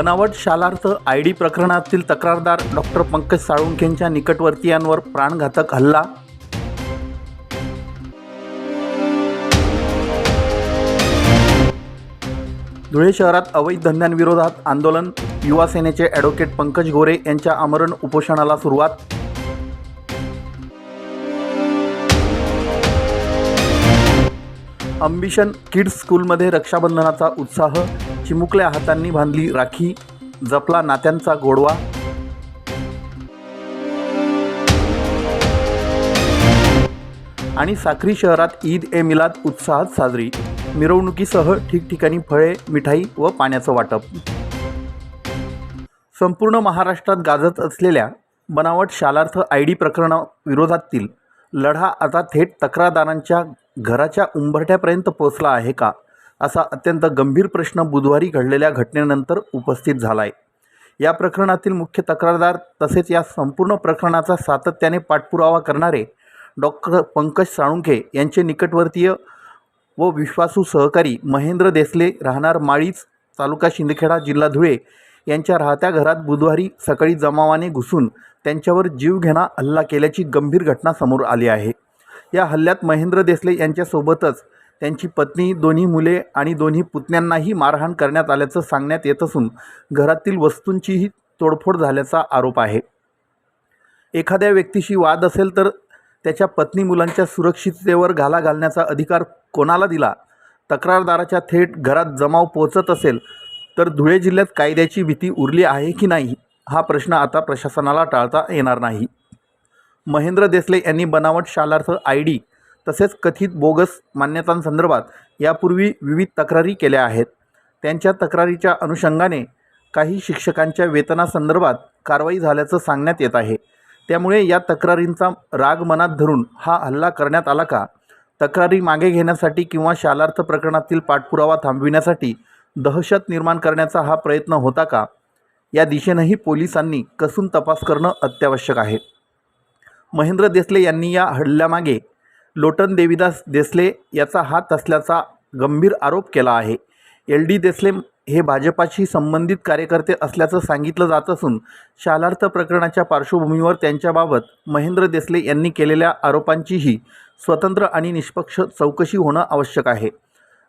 बनावट शालार्थ ID प्रकरणातील तक्रारदार डॉक्टर पंकज साळुंखेंच्या निकटवर्तीयांवर प्राणघातक हल्ला। धुळे शहरात अवैध धंद्यांविरोधात आंदोलन। युवा सेनेचे ॲडव्होकेट पंकज गोरे यांच्या आमरण उपोषणाला सुरुवात। अंबिशन किड्स स्कूलमध्ये रक्षाबंधनाचा उत्साह। चिमुकल्या हातांनी बांधली राखी, जपला नात्यांचा गोडवा। आणि साक्री शहरात ईद ए मिलाद उत्साहात साजरी। मिरवणुकीसह ठिकठिकाणी फळे, मिठाई व पाण्याचं वाटप। संपूर्ण महाराष्ट्रात गाजत असलेल्या बनावट शालार्थ ID प्रकरणाविरोधातील लढा आता थेट तक्रारदारांच्या घराच्या उंबरठ्यापर्यंत पोहोचला आहे का, असा अत्यंत गंभीर प्रश्न बुधवारी घडलेल्या घटनेनंतर उपस्थित झाला आहे। या प्रकरणातील मुख्य तक्रारदार तसेच या संपूर्ण प्रकरणाचा सातत्याने पाठपुरावा करणारे डॉक्टर पंकज साळुंखे यांचे निकटवर्तीय व विश्वासू सहकारी महेंद्र देसले, राहणार माळीच, तालुका शिंदखेडा, जिल्हा धुळे यांच्या राहत्या घरात बुधवारी सकाळी जमावाने घुसून त्यांच्यावर जीवघेणा हल्ला केल्याची गंभीर घटना समोर आली आहे। या हल्ल्यात महेंद्र देसले यांच्यासोबतच त्यांची पत्नी, दोन्ही मुले आणि दोन्ही पुतण्यांनाही मारहाण करण्यात आल्याचं सांगण्यात येत असून घरातील वस्तूंचीही तोडफोड झाल्याचा आरोप आहे। एखाद्या व्यक्तीशी वाद असेल तर त्याच्या पत्नी मुलांच्या सुरक्षिततेवर घाला घालण्याचा अधिकार कोणाला दिला? तक्रारदाराच्या थेट घरात जमाव पोहोचत असेल तर धुळे जिल्ह्यात कायद्याची भीती उरली आहे की नाही, हा प्रश्न आता प्रशासनाला टाळता येणार नाही। महेंद्र देसले यांनी बनावट शालार्थ ID तसेच कथित बोगस मान्यतांसंदर्भात यापूर्वी विविध तक्रारी केल्या आहेत। त्यांच्या तक्रारीच्या अनुषंगाने काही शिक्षकांच्या वेतनासंदर्भात कारवाई झाल्याचं सांगण्यात येत आहे। त्यामुळे या तक्रारींचा राग मनात धरून हा हल्ला करण्यात आला का? तक्रारी मागे घेण्यासाठी किंवा शालार्थ प्रकरणातील पाठपुरावा थांबविण्यासाठी दहशत निर्माण करण्याचा हा प्रयत्न होता का? या दिशेनेही पोलिसांनी कसून तपास करणं अत्यावश्यक आहे। महेंद्र देसले यांनी या हल्ल्यामागे लोटन देविदास देसले याचा हात असल्याचा गंभीर आरोप केला आहे। LD देसले हे भाजपाशी संबंधित कार्यकर्ते असल्याचं सांगितलं जात असून शालार्थ प्रकरणाच्या पार्श्वभूमीवर त्यांच्याबाबत महेंद्र देसले यांनी केलेल्या आरोपांचीही स्वतंत्र आणि निष्पक्ष चौकशी होणं आवश्यक आहे।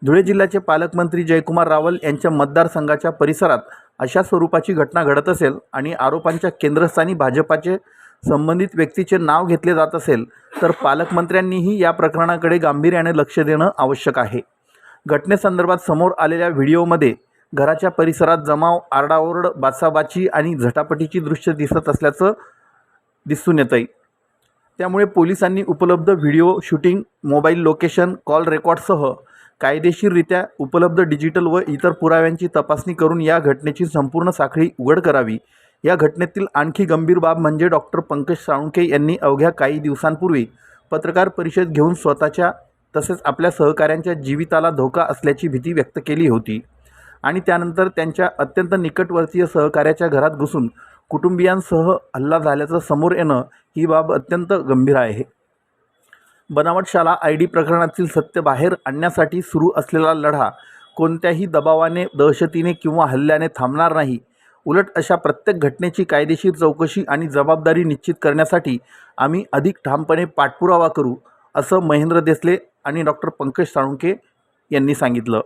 धुळे जिल्ह्याचे पालकमंत्री जयकुमार रावल यांच्या मतदारसंघाच्या परिसरात अशा स्वरूपाची घटना घडत असेल आणि आरोपांच्या केंद्रस्थानी भाजपाचे संबंधित व्यक्तीचे नाव घेतले जात असेल तर पालकमंत्र्यांनीही या प्रकरणाकडे गांभीर्याने लक्ष देणं आवश्यक आहे। घटनेसंदर्भात समोर आलेल्या व्हिडिओमध्ये घराच्या परिसरात जमाव, आरडाओरड, बाचाबाची आणि झटापटीची दृश्य दिसत असल्याचं दिसून येतंय। त्यामुळे पोलिसांनी उपलब्ध video shooting, mobile location, call रेकॉर्डसह कायदेशीररित्या उपलब्ध डिजिटल व इतर पुराव्यांची तपासणी करून या घटनेची संपूर्ण साखळी उघड करावी। या घटनेतील आणखी गंभीर बाब म्हणजे डॉक्टर पंकज साळुंखे यांनी अवघ्या काही दिवसांपूर्वी पत्रकार परिषद घेऊन स्वतःच्या तसेच आपल्या सहकाऱ्यांच्या जीविताला धोका असल्याची भीती व्यक्त केली होती आणि त्यानंतर त्यांच्या अत्यंत निकटवर्तीय सहकाऱ्याच्या घरात घुसून कुटुंबियांसह हल्ला झाल्याचं समोर येणं ही बाब अत्यंत गंभीर आहे। बनावट शाला ID प्रकरणातील सत्य बाहेर आणण्यासाठी सुरू असलेला लढा कोणत्याही दबावाने, दहशतीने किंवा हल्ल्याने थांबणार नाही। उलट अशा प्रत्येक घटनेची कायदेशीर चौकशी आणि जबाबदारी निश्चित करण्यासाठी आम्ही अधिक ठामपणे पाठपुरावा करू, असं महेंद्र देसले आणि डॉक्टर पंकज साळुंखे यांनी सांगितलं।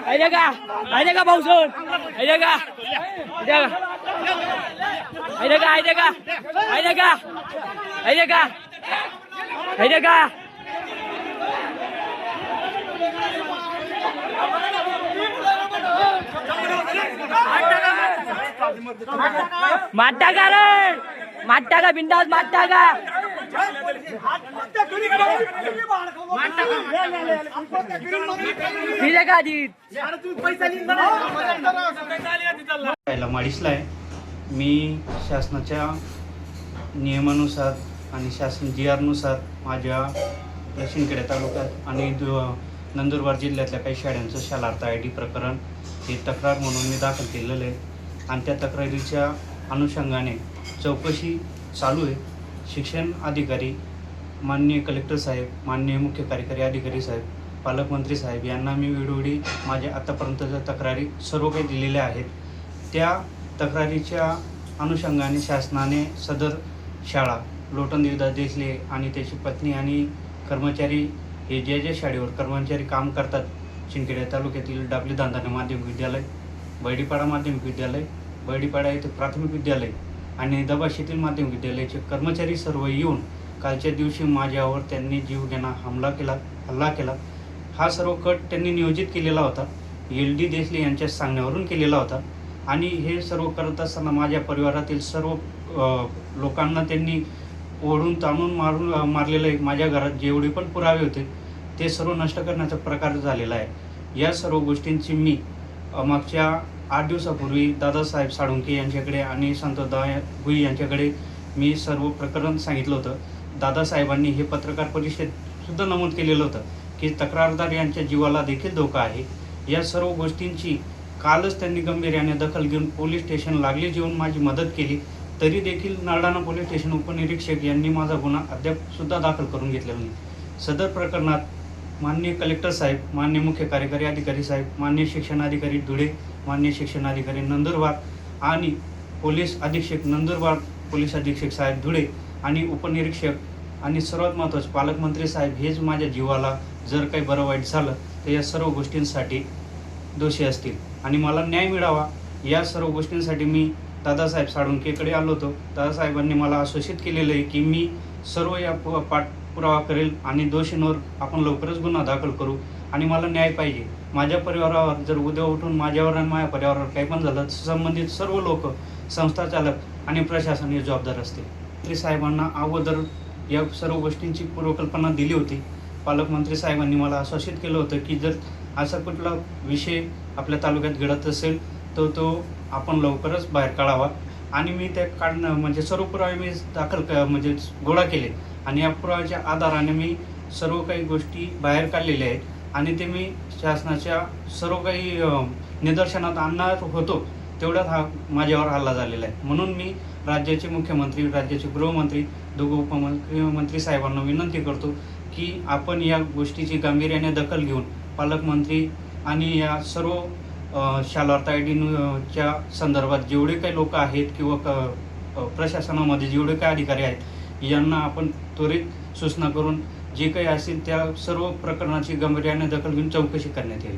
आयले का भाऊसोन आयले का आयले का आयले का आयले का आयले का आयले का माटा का रे माटा का बिंदास माटा का माडिसला आहे. मी शासनाच्या नियमानुसार आणि शासन GRनुसार माझ्या शिंदखेडा तालुक्यात आणि नंदुरबार जिल्ह्यातल्या काही शाळांचं शालार्थ ID प्रकरण हे तक्रार म्हणून मी दाखल केलेलं आहे आणि त्या तक्रारीच्या अनुषंगाने चौकशी चालू आहे. शिक्षण अधिकारी माननीय कलेक्टर साहेब, माननीय मुख्य कार्यकारी अधिकारी साहेब, पालकमंत्री साहेब यांना मी वेळोवेळी माझ्या आतापर्यंतच्या तक्रारी सर्व काही दिलेल्या आहेत. त्या तक्रारीच्या अनुषंगाने शासनाने सदर शाळा लोटन देवदास देसले आणि त्याची पत्नी आणि कर्मचारी हे जे शाळेवर कर्मचारी काम करतात, शिंदखेडा तालुक्यातील डाबली दांदाने माध्यमिक विद्यालय, बैडीपाडा माध्यमिक विद्यालय, बैडीपाडा येथे प्राथमिक विद्यालय आणि दबाशीतील माध्यमिक विद्यालयाचे कर्मचारी सर्व येऊन कालच्या दिवशी माझ्यावर त्यांनी जीवघेणा हल्ला केला. हा सर्व कट त्यांनी नियोजित केलेला होता. LD देसले यांच्या सांगण्यावरून केलेला होता आणि हे सर्व करत असताना माझ्या परिवारातील सर्व लोकांना त्यांनी ओढून ताणून मारलेलं आहे. माझ्या घरात जेवढे पण पुरावे होते ते सर्व नष्ट करण्याचा प्रकार झालेला आहे. या सर्व गोष्टींची मी मागच्या 8 दिवसापूर्वी दादासाहेब साळुंखे यांच्याकडे आणि संतोषदा भुई यांच्याकडे मी सर्व प्रकरण सांगितलं होतं. दादासाहेबांनी हे पत्रकार परिषदेत सुद्धा नमूद केलेलं होतं की तक्रारदार यांच्या जीवाला देखील धोका आहे. या सर्व गोष्टींची कालच त्यांनी गांभीर्याने दखल घेऊन पोलीस स्टेशन लागली जेवून माझी मदत केली. तरी देखील नरडाणा पोलीस स्टेशन उपनिरीक्षक यांनी माझा गुन्हा अद्यापसुद्धा दाखल करून घेतलेला नाही. सदर प्रकरणात माननीय कलेक्टर साहेब, माननीय मुख्य कार्यकारी अधिकारी साहेब, माननीय शिक्षणाधिकारी धुळे, माननीय शिक्षणाधिकारी नंदुरबार आणि पोलीस अधीक्षक नंदुरबार, पोलीस अधीक्षक साहेब धुळे आणि उपनिरीक्षक आणि सर्वात महत्त्वाचे पालकमंत्री साहेब हेच माझ्या जीवाला जर काही बरं वाईट झालं तर या सर्व गोष्टींसाठी दोषी असतील आणि मला न्याय मिळावा या सर्व गोष्टींसाठी मी दादासाहेब साळुंखेकडे आलो होतो. दादासाहेबांनी मला आश्वासित केलेलं आहे की मी सर्व या पाठपुरावा करेल आणि दोषींवर आपण लवकरच गुन्हा दाखल करू आणि मला न्याय पाहिजे. माझ्या परिवारावर जर उद्या उठून माझ्यावर आणि माझ्या परिवारावर काही पण झालं तर संबंधित सर्व लोक, संस्थाचालक आणि प्रशासन हे जबाबदार असतील. मंत्री साहेबांना अगोदर या सर्व गोष्टींची पूर्वकल्पना दिली होती. पालकमंत्री साहेबांनी मला आश्वासित केलं होतं की जर असा कुठला विषय आपल्या तालुक्यात घडत असेल तर तो आपण लवकरच बाहेर काढावा आणि मी त्या म्हणजे सर्व पुरावे मी दाखल गोळा केले आणि या पुराव्याच्या आधाराने मी सर्व काही गोष्टी बाहेर काढलेल्या आहेत आणि ते मी शासनाच्या सर्व काही निदर्शनात आणणार होतो. तेवढ्यात हा माझ्यावर हल्ला झालेला आहे. म्हणून मी राज्याचे मुख्यमंत्री, राज्याचे गृहमंत्री, दोघं उपमुख्यमंत्री साहेबांना विनंती करतो की आपण या गोष्टीची गांभीर्याने दखल घेऊन पालकमंत्री आणि या सर्व शालार्थ IDच्या संदर्भात जेवढे काही लोक आहेत किंवा प्रशासनामध्ये जेवढे काही अधिकारी आहेत यांना आपण त्वरित सूचना करून जे काही असेल त्या सर्व प्रकरणाची गांभीर्याने दखल घेऊन चौकशी करण्यात येईल.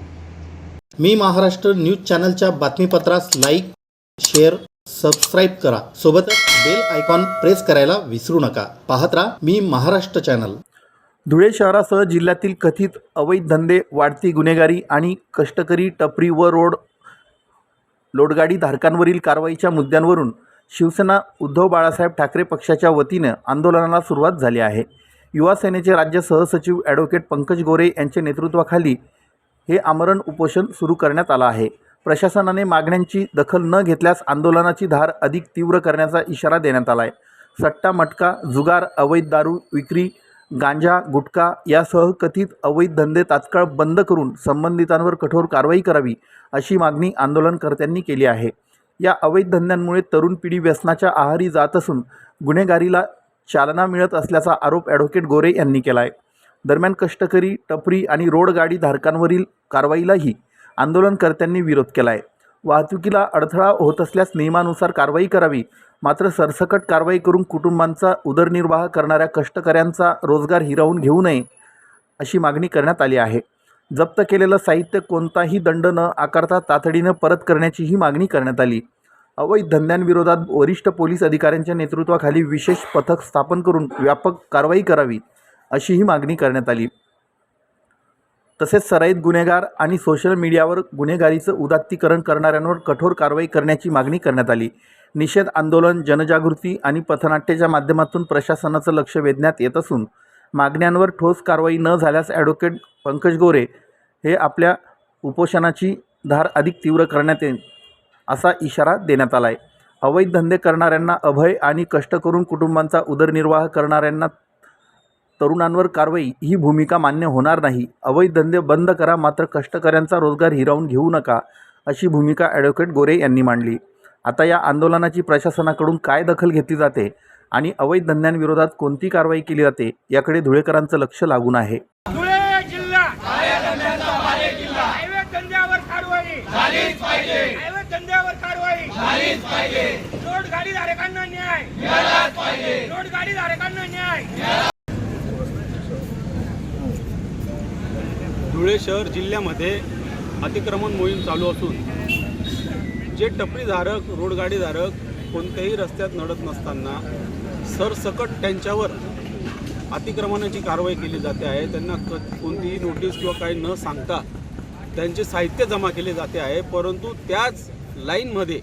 मी महाराष्ट्र न्यूज चॅनलच्या बातमीपत्रास लाईक, शेअर, सबस्क्राईब करा. सोबतच बेल आयकॉन प्रेस करायला विसरू नका. पाहत राहा मी महाराष्ट्र चॅनल. धुळे शहरासह जिल्ह्यातील कथित अवैध धंदे, वाढती गुन्हेगारी आणि कष्टकरी, टपरी व लोडगाडी धारकांवरील कारवाईच्या मुद्द्यांवरून शिवसेना उद्धव बाळासाहेब ठाकरे पक्षाच्या वतीनं आंदोलनाला सुरुवात झाली आहे. युवा सेनेचे राज्य सहसचिव ॲडव्होकेट पंकज गोरे यांच्या नेतृत्वाखाली हे आमरण उपोषण सुरू करण्यात आलं आहे. प्रशासनाने मागण्यांची दखल न घेतल्यास आंदोलनाची धार अधिक तीव्र करण्याचा इशारा देण्यात आला आहे. सट्टा, मटका, जुगार, अवैध दारू विक्री, गांजा, गुटखा यासह कथित अवैध धंदे तात्काळ बंद करून संबंधितांवर कठोर कारवाई करावी अशी मागणी आंदोलनकर्त्यांनी केली आहे. या अवैध धंद्यांमुळे तरुण पिढी व्यसनाच्या आहारी जात असून गुन्हेगारीला चालना मिळत असल्याचा आरोप ॲडव्होकेट गोरे यांनी केला आहे. दरम्यान कष्टकरी, टपरी आणि रोड गाडी धारकांवरील कारवाईलाही आंदोलनकर्त्यांनी विरोध केला आहे. वाहतुकीला अडथळा होत असल्यास नियमानुसार कारवाई करावी, मात्र सरसकट कारवाई करून कुटुंबांचा उदरनिर्वाह करणाऱ्या कष्टकऱ्यांचा रोजगार हिरावून घेऊ नये अशी मागणी करण्यात आली आहे. जप्त केलेलं साहित्य कोणताही दंड न आकारता तातडीनं परत करण्याचीही मागणी करण्यात आली. अवैध धंद्यांविरोधात वरिष्ठ पोलीस अधिकाऱ्यांच्या नेतृत्वाखाली विशेष पथक स्थापन करून व्यापक कारवाई करावी अशीही मागणी करण्यात आली. तसेच सराईत गुन्हेगार आणि सोशल मीडियावर गुन्हेगारीचं उदात्तीकरण करणाऱ्यांवर कठोर कारवाई करण्याची मागणी करण्यात आली. निषेध आंदोलन, जनजागृती आणि पथनाट्याच्या माध्यमातून प्रशासनाचं लक्ष वेधण्यात येत असून मागण्यांवर ठोस कारवाई न झाल्यास ॲडव्होकेट पंकज गोरे हे आपल्या उपोषणाची धार अधिक तीव्र करण्यात येईल असा इशारा देण्यात आला आहे. अवैध धंदे करणाऱ्यांना अभय आणि कष्ट करून कुटुंबांचा उदरनिर्वाह करणाऱ्यांना तरुणांवर कारवाई ही भूमिका मान्य होणार नाही. अवैध धंदे बंद करा, मात्र कष्टकऱ्यांचा रोजगार हिरावून घेऊ नका, अशी भूमिका ॲडव्होकेट गोरे यांनी मांडली. आता या आंदोलनाची प्रशासनाकडून काय दखल घेतली जाते आणि अवैध धंद्यांविरोधात कोणती कारवाई केली जाते याकडे धुळेकरांचं लक्ष लागून आहे. धुळे जिल्हा अवैध धंद्यावर कारवाई झालीच पाहिजे. अवैध धंद्यावर कारवाई झालीच पाहिजे. रोड गाडी धारकांना न्याय मिळालाच पाहिजे. रोड गाडी धारकांना न्याय. धुळे शहर जिल्ह्यामध्ये अतिक्रमण मोहीम चालू असून जे टपरीधारक, रोडगाडीधारक कोणत्याही रस्त्यात नडत नसताना सरसकट त्यांच्यावर अतिक्रमणाची कारवाई केली जाते आहे. त्यांना कोणतीही नोटीस किंवा काही न सांगता त्यांचे साहित्य जमा केले जाते आहे. परंतु त्याच लाईनमध्ये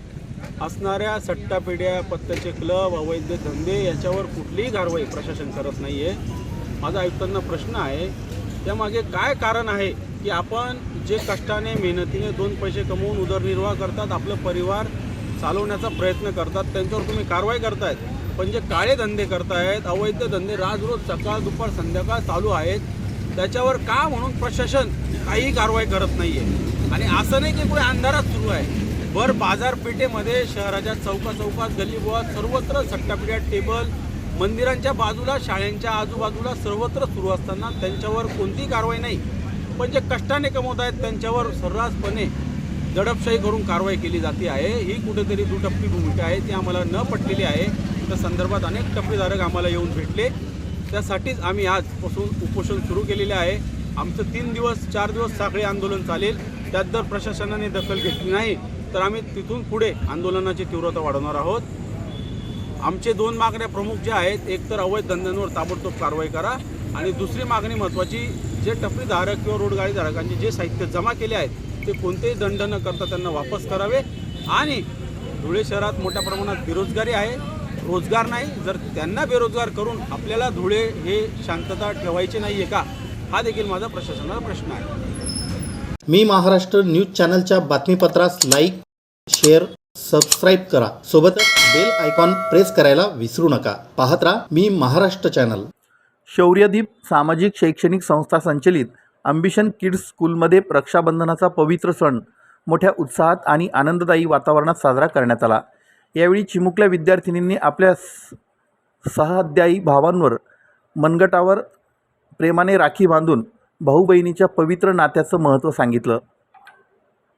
असणाऱ्या सट्टापेढ्या, पत्त्याचे क्लब, अवैध धंदे याच्यावर कुठलीही कारवाई प्रशासन करत नाही आहे. माझा आयुक्तांना प्रश्न आहे, त्यामागे काय कारण आहे की आपण जे कष्टाने, मेहनतीने 2 पैसे कमवून उदरनिर्वाह करतात, आपलं परिवार चालवण्याचा प्रयत्न करतात, त्यांच्यावर तुम्ही कारवाई करतायत. पण जे काळे धंदे करतायत, अवैध धंदे राजरोज सकाळ दुपार संध्याकाळ चालू आहेत, त्याच्यावर का म्हणून प्रशासन काही कारवाई करत नाही आहे. आणि असं नाही की पुढे अंधारात सुरू आहे. भर बाजारपेठेमध्ये, शहराच्या चौकात, गल्लीबोळात सर्वत्र सट्टापेढ्या, टेबल, मंदिरांच्या बाजूला, शाळांच्या आजूबाजूला सर्वत्र सुरू असताना त्यांच्यावर कोणतीही कारवाई नाही. पण जे कष्टाने कमवत आहेत त्यांच्यावर सर्रासपणे दडपशाही करून कारवाई केली जाते आहे. ही कुठेतरी दुटप्पी भूमिका आहे, ती आम्हाला न पटलेली आहे. त्या संदर्भात अनेक टपरीधारक आम्हाला येऊन भेटले. त्यासाठीच आम्ही आजपासून उपोषण सुरू केलेले आहे. आमचं 3 दिवस 4 दिवस साखळी आंदोलन चालेल. त्यात जर प्रशासनाने दखल घेतली नाही तर आम्ही तिथून पुढे आंदोलनाची तीव्रता वाढवणार आहोत. आमचे 2 मागण्या प्रमुख ज्या आहेत, एक तर अवैध धंद्यांवर ताबडतोब कारवाई करा आणि दुसरी मागणी महत्त्वाची, जे टपरीधारक किंवा रोडगाडीधारकांचे जे साहित्य जमा केले आहेत ते कोणतेही दंड न करता त्यांना वापस करावे. आणि धुळे शहरात मोठ्या प्रमाणात बेरोजगारी आहे, रोजगार नाही. जर त्यांना बेरोजगार करून आपल्याला धुळे हे शांतता ठेवायची नाही आहे का, हा देखील माझा प्रशासनाला प्रश्न आहे. मी महाराष्ट्र न्यूज चॅनलच्या बातमीपत्रास लाईक, शेअर, सबस्क्राईब करा. सोबतच बेल आयकॉन प्रेस करायला विसरू नका. पाहत राहा मी महाराष्ट्र चॅनल. शौर्यदीप सामाजिक शैक्षणिक संस्था संचलित अंबिशन किड्स स्कूलमध्ये रक्षाबंधनाचा पवित्र सण मोठ्या उत्साहात आणि आनंददायी वातावरणात साजरा करण्यात आला. यावेळी चिमुकल्या विद्यार्थिनींनी आपल्या सहाध्यायी भावांवर मनगटावर प्रेमाने राखी बांधून भाऊ बहिणीच्या पवित्र नात्याचं महत्त्व सांगितलं.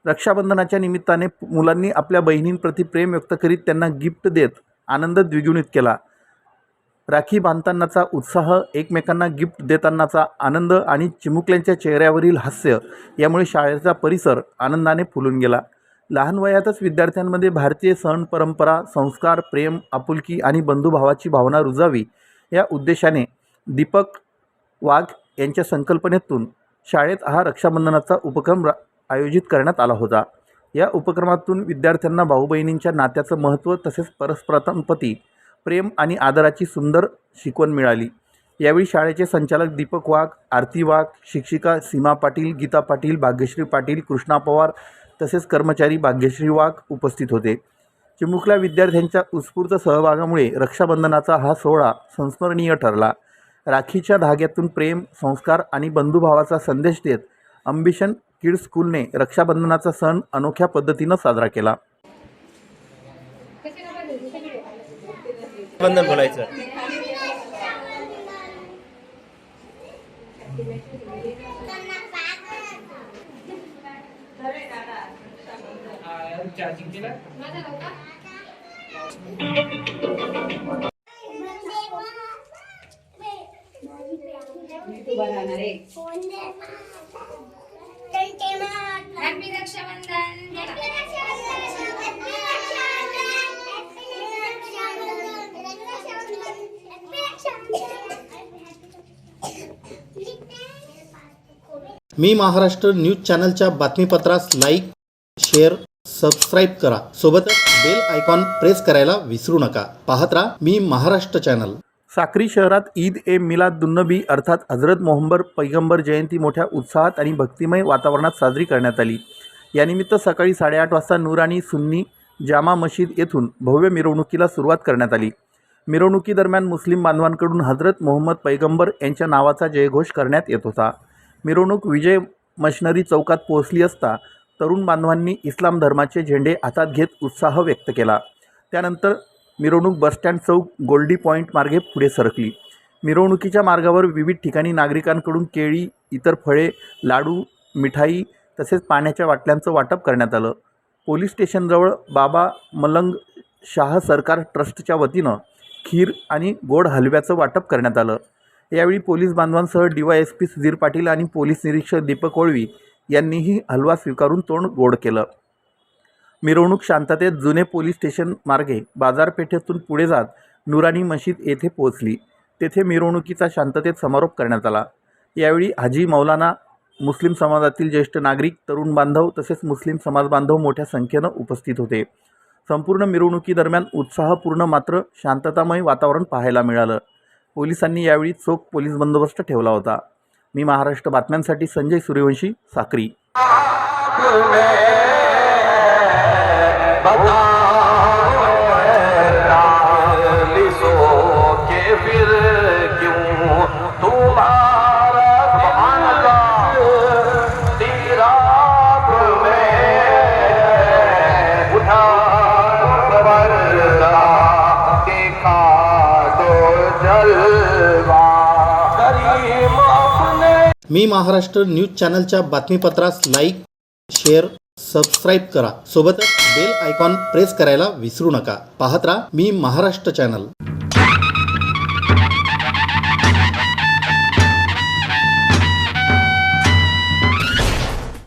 रक्षाबंधनाच्या निमित्ताने मुलांनी आपल्या बहिणींप्रती प्रेम व्यक्त करीत त्यांना गिफ्ट देत आनंद द्विगुणित केला. राखी बांधतानाचा उत्साह, एकमेकांना गिफ्ट देतानाचा आनंद आणि चिमुकल्यांच्या चेहऱ्यावरील हास्य यामुळे शाळेचा परिसर आनंदाने फुलून गेला. लहान वयातच विद्यार्थ्यांमध्ये भारतीय सण, परंपरा, संस्कार, प्रेम, आपुलकी आणि बंधुभावाची भावना रुजावी या उद्देशाने दीपक वाघ यांच्या संकल्पनेतून शाळेत हा रक्षाबंधनाचा उपक्रम आयोजित करण्यात आला होता. या उपक्रमातून विद्यार्थ्यांना भाऊ बहिणींच्या नात्याचं महत्त्व तसेच परस्परांप्रती प्रेम आणि आदराची सुंदर शिकवण मिळाली. यावेळी शाळेचे संचालक दीपक वाघ, आरती वाघ, शिक्षिका सीमा पाटील, गीता पाटील, भाग्यश्री पाटील, कृष्णा पवार तसेच कर्मचारी भाग्यश्री वाघ उपस्थित होते. चिमुकल्या विद्यार्थ्यांच्या उत्स्फूर्त सहभागामुळे रक्षाबंधनाचा हा सोहळा संस्मरणीय ठरला. राखीच्या धाग्यातून प्रेम, संस्कार आणि बंधुभावाचा संदेश देत अंबिशन किड्स स्कूलने रक्षाबंधनाचा सण अनोख्या पद्धतीनं साजरा केला. बंधन बोलायचं. हॅपी रक्षाबंधन. मी महाराष्ट्र न्यूज चॅनलच्या बातमीपत्रास लाईक, शेअर, सबस्क्राईब करा. सोबतच बेल आयकॉन प्रेस करायला विसरू नका. पाहत राहा मी महाराष्ट्र चॅनल. साक्री शहरात ईद ए मिलादुन्नबी अर्थात हजरत मोहम्मद पैगंबर जयंती मोठ्या उत्साहात आणि भक्तिमय वातावरणात साजरी करण्यात आली. यानिमित्त सकाळी 8:30 वाजता नूरानी सुन्नी जामा मशीद येथून भव्य मिरवणुकीला सुरुवात करण्यात आली. मिरवणुकीदरम्यान मुस्लिम बांधवांकडून हजरत मोहम्मद पैगंबर यांच्या नावाचा जयघोष करण्यात येत होता. मिरवणूक विजय मशनरी चौकात पोहोचली असता तरुण बांधवांनी इस्लाम धर्माचे झेंडे हातात घेत उत्साह व्यक्त केला. त्यानंतर मिरवणूक बसस्टँड चौक गोल्डी पॉईंट मार्गे पुढे सरकली. मिरवणुकीच्या मार्गावर विविध ठिकाणी नागरिकांकडून केळी, इतर फळे, लाडू, मिठाई तसेच पाण्याच्या बाटल्यांचं वाटप करण्यात आलं. पोलीस स्टेशनजवळ बाबा मलंग शाह सरकार ट्रस्टच्या वतीनं खीर आणि गोड हलव्याचं वाटप करण्यात आलं. यावेळी पोलीस बांधवांसह DYSP सुधीर पाटील आणि पोलीस निरीक्षक दीपक ओळवी यांनीही हलवा स्वीकारून तोंड गोड केलं. मिरवणूक शांततेत जुने पोलीस स्टेशन मार्गे बाजारपेठेतून पुढे जात नूरानी मशीद येथे पोहोचली. तेथे मिरवणुकीचा शांततेत समारोप करण्यात आला. यावेळी हाजी मौलाना, मुस्लिम समाजातील ज्येष्ठ नागरिक, तरुण बांधव तसेच मुस्लिम समाजबांधव मोठ्या संख्येनं उपस्थित होते. संपूर्ण मिरवणुकीदरम्यान उत्साहपूर्ण मात्र शांततामय वातावरण पाहायला मिळालं. पोलिसांनी यावेळी चोख पोलीस बंदोबस्त ठेवला होता. मी महाराष्ट्र बातम्यांसाठी संजय सूर्यवंशी, साक्री. मी महाराष्ट्र न्यूज चॅनलच्या बातमीपत्रास लाईक, शेअर, सबस्क्राईब करा. सोबतच बेल आयकॉन प्रेस करायला विसरू नका. पाहत राहा मी महाराष्ट्र चॅनल.